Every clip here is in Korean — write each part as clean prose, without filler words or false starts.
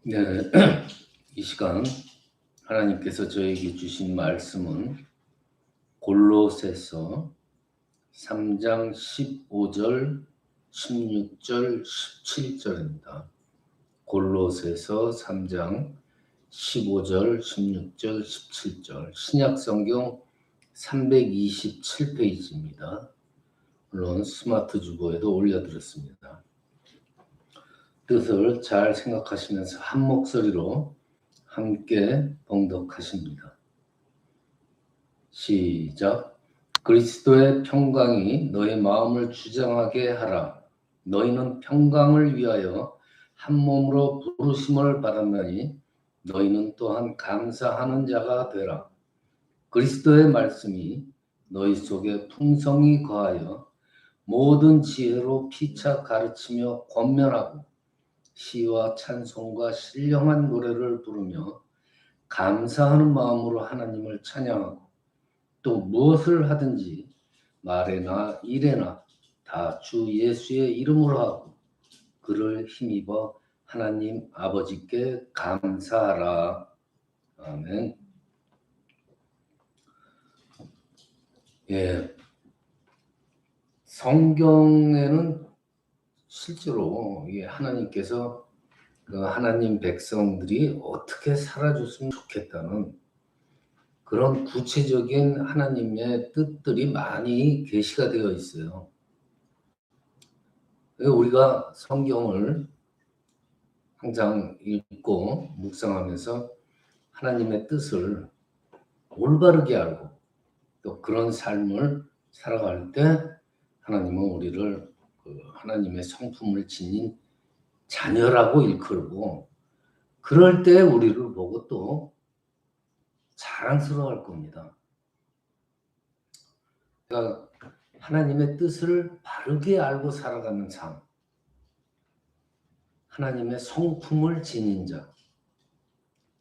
네, 이 시간 하나님께서 저에게 주신 말씀은 골로새서 3장 15절, 16절, 17절입니다. 골로새서 3장 15절, 16절, 17절 신약성경 327페이지입니다. 물론 스마트 주보에도 올려드렸습니다. 뜻을 잘 생각하시면서 한 목소리로 함께 봉독하십니다. 시작. 그리스도의 평강이 너희 마음을 주장하게 하라. 너희는 평강을 위하여 한 몸으로 부르심을 받았나니 너희는 또한 감사하는 자가 되라. 그리스도의 말씀이 너희 속에 풍성히 거하여 모든 지혜로 피차 가르치며 권면하고 시와 찬송과 신령한 노래를 부르며 감사하는 마음으로 하나님을 찬양하고 또 무엇을 하든지 말에나 일에나 다 주 예수의 이름으로 하고 그를 힘입어 하나님 아버지께 감사하라. 아멘. 예, 성경에는 실제로 하나님께서 그 하나님 백성들이 어떻게 살아줬으면 좋겠다는 그런 구체적인 하나님의 뜻들이 많이 계시가 되어 있어요. 우리가 성경을 항상 읽고 묵상하면서 하나님의 뜻을 올바르게 알고 또 그런 삶을 살아갈 때 하나님은 우리를 하나님의 성품을 지닌 자녀라고 일컬고 그럴 때 우리를 보고 또 자랑스러워할 겁니다. 그러니까 하나님의 뜻을 바르게 알고 살아가는 삶, 하나님의 성품을 지닌 자.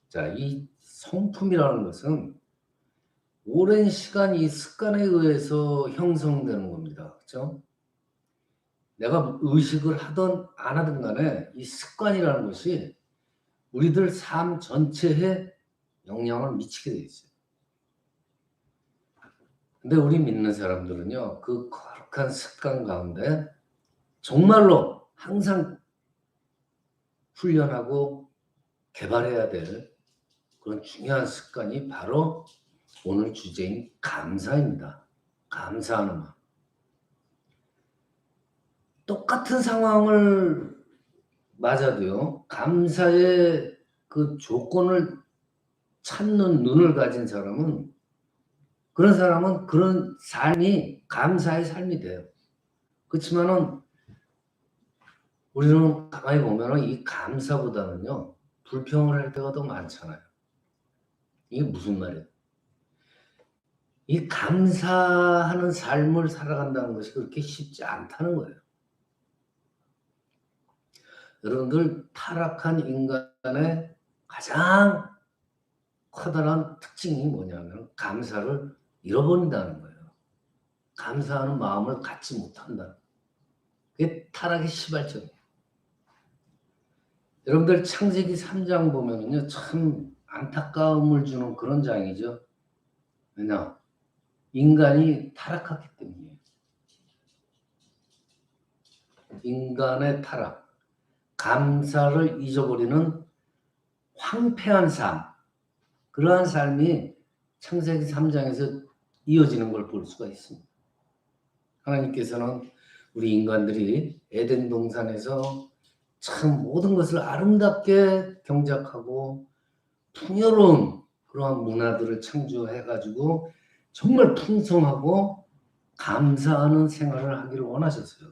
자, 이 성품이라는 것은 오랜 시간 이 습관에 의해서 형성되는 겁니다. 그렇죠? 내가 의식을 하든 안 하든 간에 이 습관이라는 것이 우리들 삶 전체에 영향을 미치게 돼 있어요. 근데 우리 믿는 사람들은요, 그 거룩한 습관 가운데 정말로 항상 훈련하고 개발해야 될 그런 중요한 습관이 바로 오늘 주제인 감사입니다. 감사하는 마음. 똑같은 상황을 맞아도요, 감사의 그 조건을 찾는 눈을 가진 사람은 그런 사람은 그런 삶이 감사의 삶이 돼요. 그렇지만은 우리는 가만히 보면은 이 감사보다는요 불평을 할 때가 더 많잖아요. 이게 무슨 말이에요? 이 감사하는 삶을 살아간다는 것이 그렇게 쉽지 않다는 거예요. 여러분들 타락한 인간의 가장 커다란 특징이 뭐냐면 감사를 잃어버린다는 거예요. 감사하는 마음을 갖지 못한다. 그게 타락의 시발점이에요. 여러분들 창세기 3장 보면은요 참 안타까움을 주는 그런 장이죠. 왜냐? 인간이 타락했기 때문이에요. 인간의 타락, 감사를 잊어버리는 황폐한 삶, 그러한 삶이 창세기 3장에서 이어지는 걸 볼 수가 있습니다. 하나님께서는 우리 인간들이 에덴 동산에서 참 모든 것을 아름답게 경작하고 풍요로운 그러한 문화들을 창조해가지고 정말 풍성하고 감사하는 생활을 하기를 원하셨어요.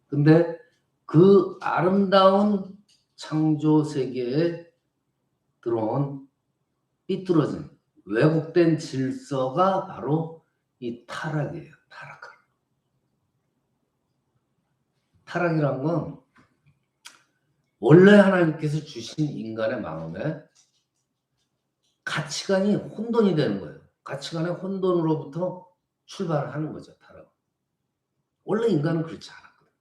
근데 그 아름다운 창조 세계에 들어온 삐뚤어진 왜곡된 질서가 바로 이 타락이에요. 타락이란 건 원래 하나님께서 주신 인간의 마음에 가치관이 혼돈이 되는 거예요. 가치관의 혼돈으로부터 출발하는 거죠. 타락. 원래 인간은 그렇지 않았거든.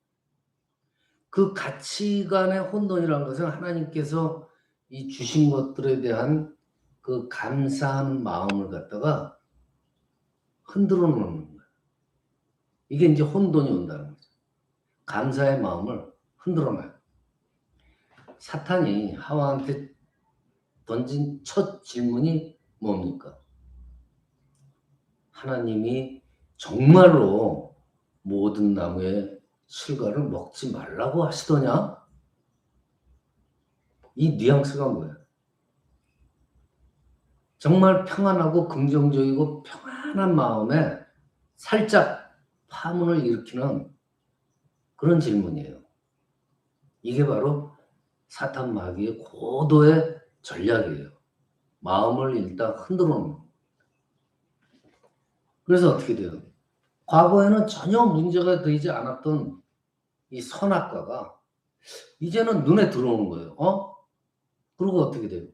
그 가치관의 혼돈이라는 것은 하나님께서 이 주신 것들에 대한 그 감사하는 마음을 갖다가 흔들어 놓는 거예요. 이게 이제 혼돈이 온다는 거죠. 감사의 마음을 흔들어 놔요. 사탄이 하와한테 던진 첫 질문이 뭡니까? 하나님이 정말로 모든 나무의 실과를 먹지 말라고 하시더냐? 이 뉘앙스가 뭐예요? 정말 평안하고 긍정적이고 평안한 마음에 살짝 파문을 일으키는 그런 질문이에요. 이게 바로 사탄 마귀의 고도의 전략이에요. 마음을 일단 흔들어 놓는 거예요. 그래서 어떻게 돼요? 과거에는 전혀 문제가 되지 않았던 이 선악과가 이제는 눈에 들어오는 거예요. 그리고 어떻게 돼요?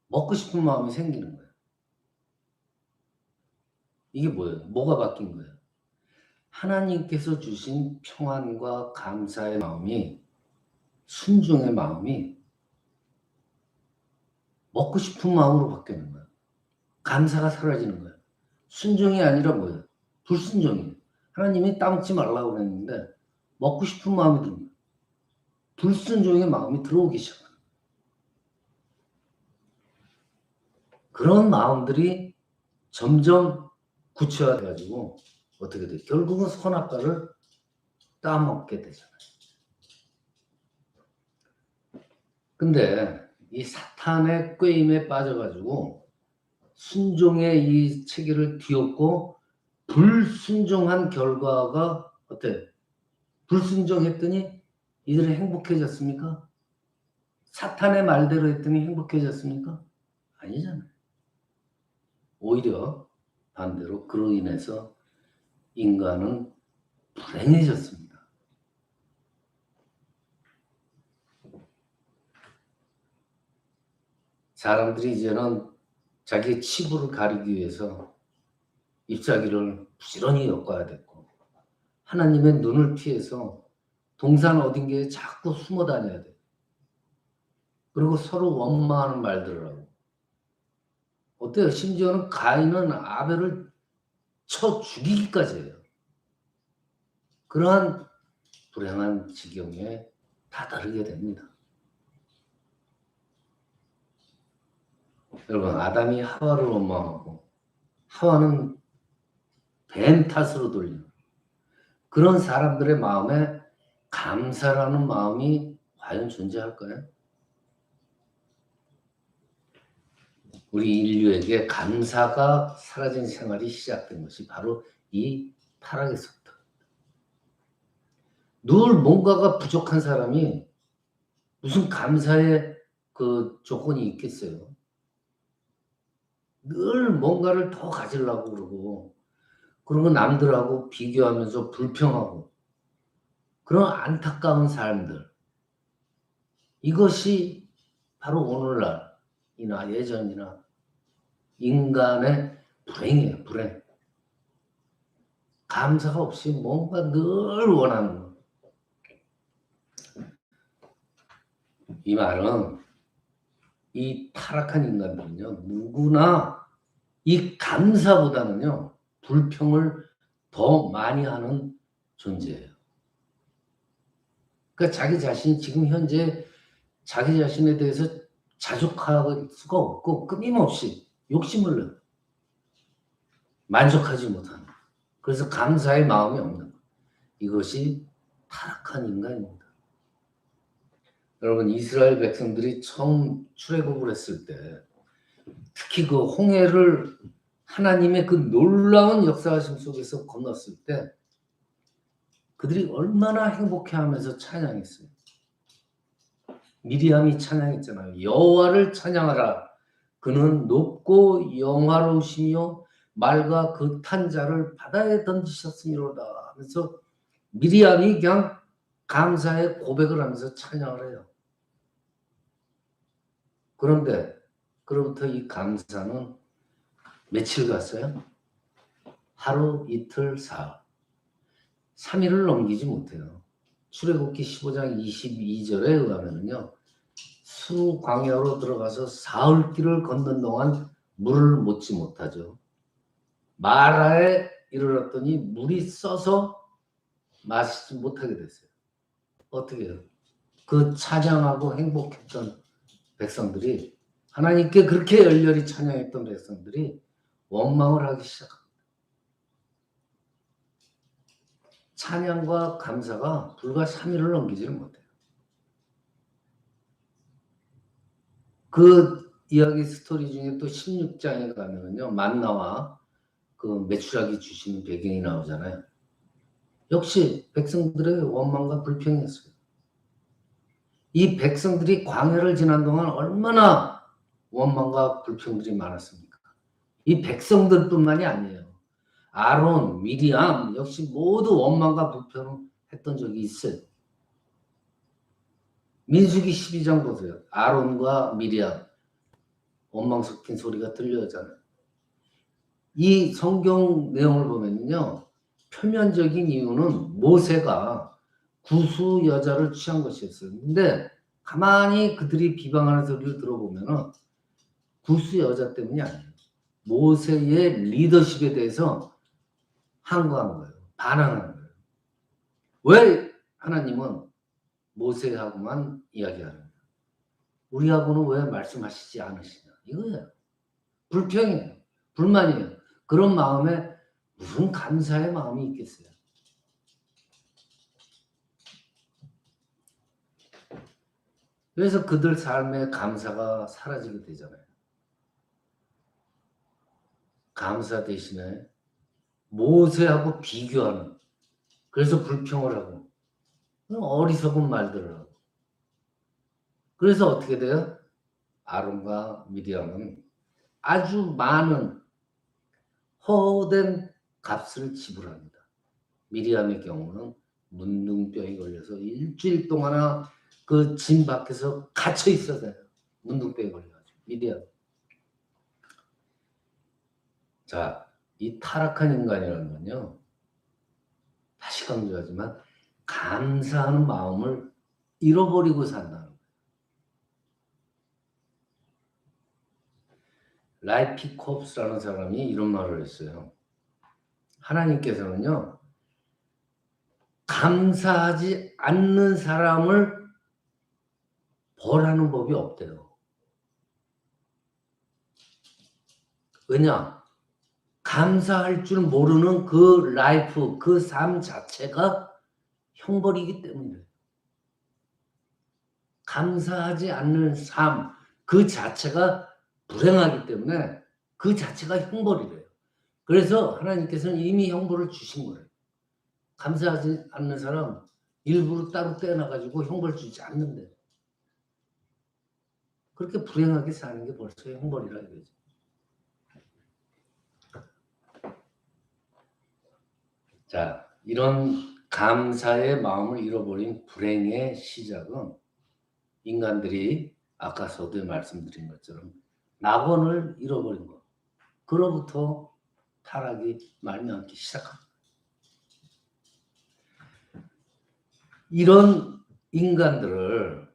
먹고 싶은 마음이 생기는 거예요. 이게 뭐예요? 뭐가 바뀐 거예요? 하나님께서 주신 평안과 감사의 마음이, 순종의 마음이 먹고 싶은 마음으로 바뀌는 거예요. 감사가 사라지는 거예요. 순종이 아니라 뭐예요? 불순종이에요. 하나님이 따먹지 말라고 그랬는데 먹고 싶은 마음이 드는 거예요. 불순종의 마음이 들어오기 시작합니다. 그런 마음들이 점점 구체화돼가지고 어떻게 돼요? 결국은 선악과를 따먹게 되잖아요. 근데 이 사탄의 꾀임에 빠져가지고 순종의 이 체계를 뒤엎고 불순종한 결과가 어때요? 불순종했더니 이들이 행복해졌습니까? 사탄의 말대로 했더니 행복해졌습니까? 아니잖아요. 오히려 반대로 그로 인해서 인간은 불행해졌습니다. 사람들이 이제는 자기 치부를 가리기 위해서 잎사귀를 부지런히 엮어야 됐고 하나님의 눈을 피해서 동산 어딘가에 자꾸 숨어 다녀야 돼. 그리고 서로 원망하는 말들을 하고. 어때요? 심지어는 가인은 아벨을 쳐 죽이기까지 해요. 그러한 불행한 지경에 다다르게 됩니다. 여러분, 아담이 하와를 원망하고 하와는 뱀 탓으로 돌리는 그런 사람들의 마음에 감사라는 마음이 과연 존재할까요? 우리 인류에게 감사가 사라진 생활이 시작된 것이 바로 이 타락에서부터. 늘 뭔가가 부족한 사람이 무슨 감사의 그 조건이 있겠어요? 늘 뭔가를 더 가지려고 그러고, 그리고 남들하고 비교하면서 불평하고, 그런 안타까운 삶들. 이것이 바로 오늘날이나 예전이나 인간의 불행이에요, 불행. 감사가 없이 뭔가 늘 원하는 거. 이 말은 이 타락한 인간들은요, 누구나 이 감사보다는요, 불평을 더 많이 하는 존재예요. 그러니까 자기 자신이 지금 현재 자기 자신에 대해서 자족할 수가 없고 끊임없이 욕심을 내요. 만족하지 못하는. 그래서 감사의 마음이 없는 것. 이것이 타락한 인간입니다. 여러분, 이스라엘 백성들이 처음 출애굽을 했을 때 특히 그 홍해를 하나님의 그 놀라운 역사하심 속에서 건넜을 때 그들이 얼마나 행복해하면서 찬양했어요. 미리암이 찬양했잖아요. 여호와를 찬양하라. 그는 높고 영화로우시며 말과 그 탄 자를 바다에 던지셨음이로다 하면서 미리암이 그냥 감사의 고백을 하면서 찬양을 해요. 그런데 그로부터 이 감사는 며칠 갔어요? 하루, 이틀, 사흘. 3일을 넘기지 못해요. 출애굽기 15장 22절에 의하면요. 수광야로 들어가서 사흘길을 걷는 동안 물을 먹지 못하죠. 마라에 이르렀더니 물이 써서 마시지 못하게 됐어요. 어떻게 해요? 그 찬양하고 행복했던 백성들이, 하나님께 그렇게 열렬히 찬양했던 백성들이 원망을 하기 시작합니다. 찬양과 감사가 불과 3일을 넘기지를 못해요. 그 이야기 스토리 중에 또 16장에 가면은요, 만나와 그 메추라기 주시는 배경이 나오잖아요. 역시 백성들의 원망과 불평이었어요. 이 백성들이 광야를 지난 동안 얼마나 원망과 불평들이 많았습니까? 이 백성들뿐만이 아니에요. 아론, 미리암 역시 모두 원망과 불평을 했던 적이 있어요. 민수기 12장 보세요. 아론과 미리암 원망 섞인 소리가 들려오잖아요. 이 성경 내용을 보면요, 표면적인 이유는 모세가 구수 여자를 취한 것이었어요. 근데 가만히 그들이 비방하는 소리를 들어보면 구수 여자 때문이 아니에요. 모세의 리더십에 대해서 항거한 거예요. 반항한 거예요. 왜 하나님은 모세하고만 이야기하느냐? 우리하고는 왜 말씀하시지 않으시냐? 이거예요. 불평이에요. 불만이에요. 그런 마음에 무슨 감사의 마음이 있겠어요? 그래서 그들 삶의 감사가 사라지게 되잖아요. 감사 대신에 모세하고 비교하는, 그래서 불평을 하고 어리석은 말들을 하고, 그래서 어떻게 돼요? 아론과 미디암은 아주 많은 허된 값을 지불합니다. 미리암의 경우는 문둥병이 걸려서 일주일 동안 그 진 밖에서 갇혀 있어야 돼요. 문둥병이 걸려가지고. 미리암. 자, 이 타락한 인간이라는 건요, 다시 강조하지만 감사하는 마음을 잃어버리고 산다는 거예요. 라이피 콥스라는 사람이 이런 말을 했어요. 하나님께서는요, 감사하지 않는 사람을 벌하는 법이 없대요. 왜냐? 감사할 줄 모르는 그 라이프, 그 삶 자체가 형벌이기 때문이에요. 감사하지 않는 삶, 그 자체가 불행하기 때문에 그 자체가 형벌이래요. 그래서 하나님께서는 이미 형벌을 주신 거예요. 감사하지 않는 사람 일부러 따로 떼어놔가지고 형벌 주지 않는데, 그렇게 불행하게 사는 게 벌써 형벌이라 이거죠. 자, 이런 감사의 마음을 잃어버린 불행의 시작은 인간들이 아까 서두에 말씀드린 것처럼 낙원을 잃어버린 것, 그로부터 타락이 말미암기 시작합니다. 이런 인간들을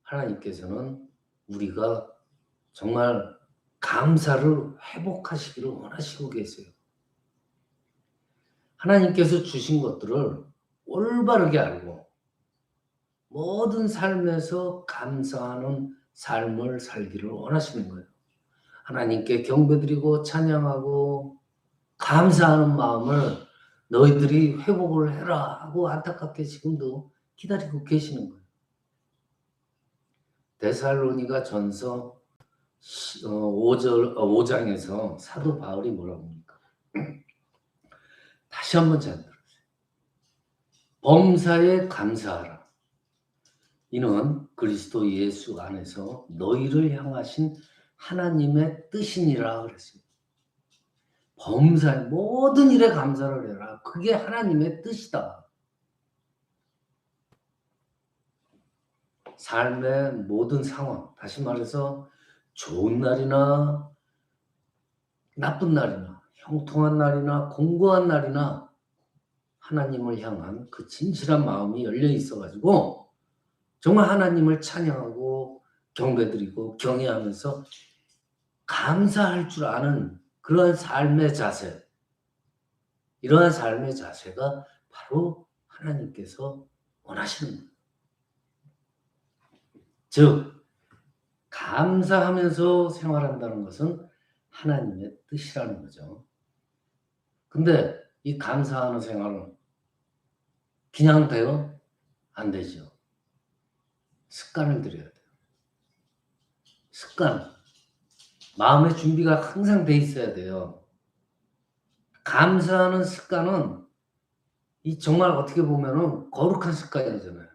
하나님께서는 우리가 정말 감사를 회복하시기를 원하시고 계세요. 하나님께서 주신 것들을 올바르게 알고 모든 삶에서 감사하는 삶을 살기를 원하시는 거예요. 하나님께 경배드리고 찬양하고 감사하는 마음을 너희들이 회복을 해라 하고 안타깝게 지금도 기다리고 계시는 거예요. 데살로니가 전서 5장에서 사도 바울이 뭐라고 합니까? 다시 한번 잘 들으세요. 범사에 감사하라. 이는 그리스도 예수 안에서 너희를 향하신 하나님의 뜻이니라 그랬습니다. 범사에 모든 일에 감사를 해라. 그게 하나님의 뜻이다. 삶의 모든 상황, 다시 말해서 좋은 날이나 나쁜 날이나 형통한 날이나 공고한 날이나 하나님을 향한 그 진실한 마음이 열려 있어 가지고 정말 하나님을 찬양하고 경배드리고 경외하면서 감사할 줄 아는 그러한 삶의 자세, 이러한 삶의 자세가 바로 하나님께서 원하시는 거예요. 즉 감사하면서 생활한다는 것은 하나님의 뜻이라는 거죠. 근데 이 감사하는 생활은 그냥 돼요? 안 되죠. 습관을 들여야 돼요. 습관. 마음의 준비가 항상 돼 있어야 돼요. 감사하는 습관은 이 정말 어떻게 보면은 거룩한 습관이잖아요.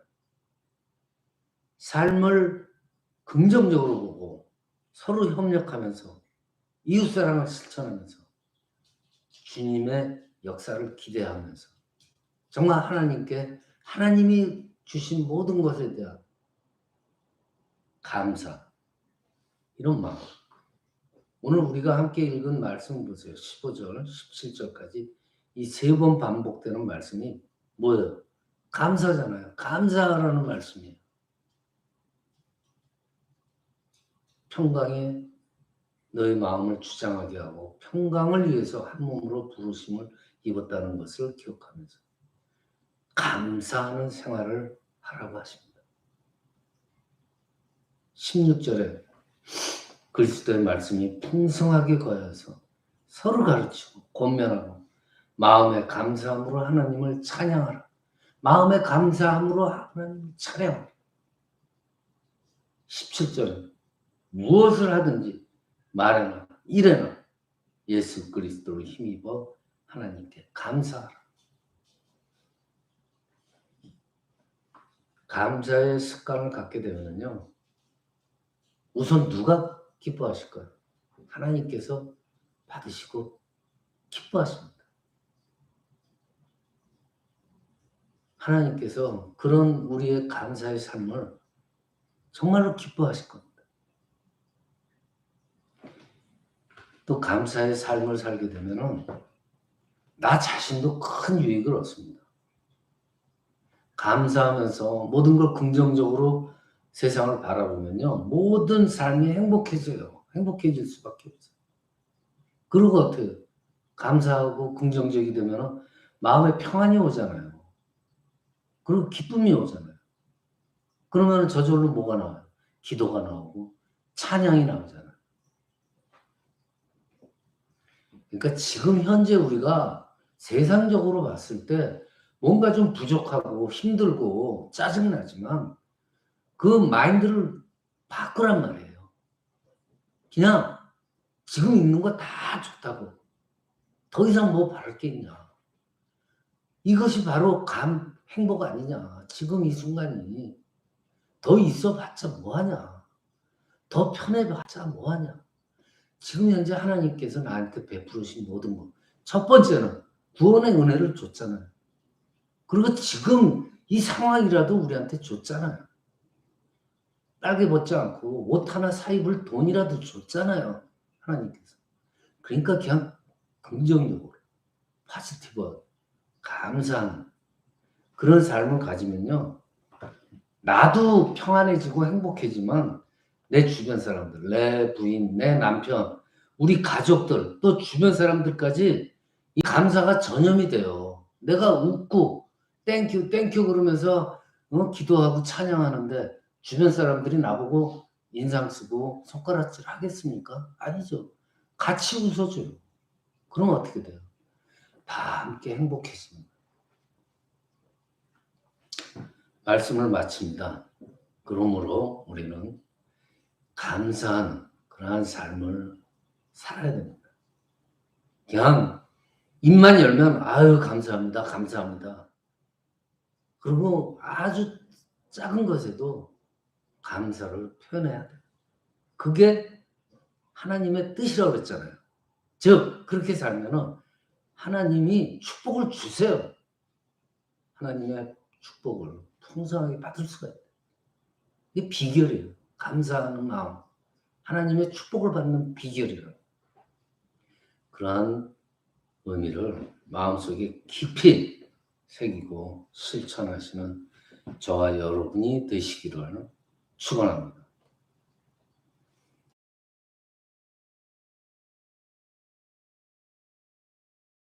삶을 긍정적으로 보고 서로 협력하면서 이웃사랑을 실천하면서 주님의 역사를 기대하면서 정말 하나님께 하나님이 주신 모든 것에 대한 감사, 이런 마음. 오늘 우리가 함께 읽은 말씀 보세요. 15절, 17절까지 이 3번 반복되는 말씀이 뭐예요? 감사잖아요. 감사하라는 말씀이에요. 평강에 너의 마음을 주장하게 하고 평강을 위해서 한 몸으로 부르심을 입었다는 것을 기억하면서 감사하는 생활을 하라고 하십니다. 16절에 그리스도의 말씀이 풍성하게 거여서 서로 가르치고 권면하고 마음의 감사함으로 하나님을 찬양하라. 마음의 감사함으로 하나님을 찬양하라. 17절에 무엇을 하든지 말해나 이래나 예수 그리스도로 힘입어 하나님께 감사하라. 감사의 습관을 갖게 되면요, 우선 누가 기뻐하실까요? 하나님께서 받으시고 기뻐하십니다. 하나님께서 그런 우리의 감사의 삶을 정말로 기뻐하실 겁니다. 또 감사의 삶을 살게 되면은 나 자신도 큰 유익을 얻습니다. 감사하면서 모든 걸 긍정적으로 세상을 바라보면요, 모든 삶이 행복해져요. 행복해질 수밖에 없어요. 그리고 어때요? 감사하고 긍정적이 되면 마음에 평안이 오잖아요. 그리고 기쁨이 오잖아요. 그러면 저절로 뭐가 나와요? 기도가 나오고 찬양이 나오잖아요. 그러니까 지금 현재 우리가 세상적으로 봤을 때 뭔가 좀 부족하고 힘들고 짜증나지만 그 마인드를 바꾸란 말이에요. 그냥 지금 있는 거 다 좋다고. 더 이상 뭐 바랄 게 있냐. 이것이 바로 행복 아니냐. 지금 이 순간이. 더 있어봤자 뭐하냐. 더 편해봤자 뭐하냐. 지금 현재 하나님께서 나한테 베푸신 모든 것. 첫 번째는 구원의 은혜를 줬잖아요. 그리고 지금 이 상황이라도 우리한테 줬잖아요. 빨개 벗지 않고 옷 하나 사 입을 돈이라도 줬잖아요. 하나님께서. 그러니까 그냥 긍정적으로 포지티브 감사하는 그런 삶을 가지면요, 나도 평안해지고 행복해지만 내 주변 사람들, 내 부인, 내 남편, 우리 가족들, 또 주변 사람들까지 이 감사가 전염이 돼요. 내가 웃고 땡큐 땡큐 그러면서 기도하고 찬양하는데 주변 사람들이 나보고 인상 쓰고 손가락질 하겠습니까? 아니죠. 같이 웃어줘요. 그럼 어떻게 돼요? 다 함께 행복해집니다. 말씀을 마칩니다. 그러므로 우리는 감사한 그러한 삶을 살아야 됩니다. 그냥 입만 열면 아유 감사합니다. 감사합니다. 그리고 아주 작은 것에도 감사를 표현해야 돼요. 그게 하나님의 뜻이라고 그랬잖아요. 즉 그렇게 살면은 하나님이 축복을 주세요. 하나님의 축복을 풍성하게 받을 수가 있어요. 이게 비결이에요. 감사하는 마음. 하나님의 축복을 받는 비결이에요. 그러한 의미를 마음속에 깊이 새기고 실천하시는 저와 여러분이 되시기를 축원합니다.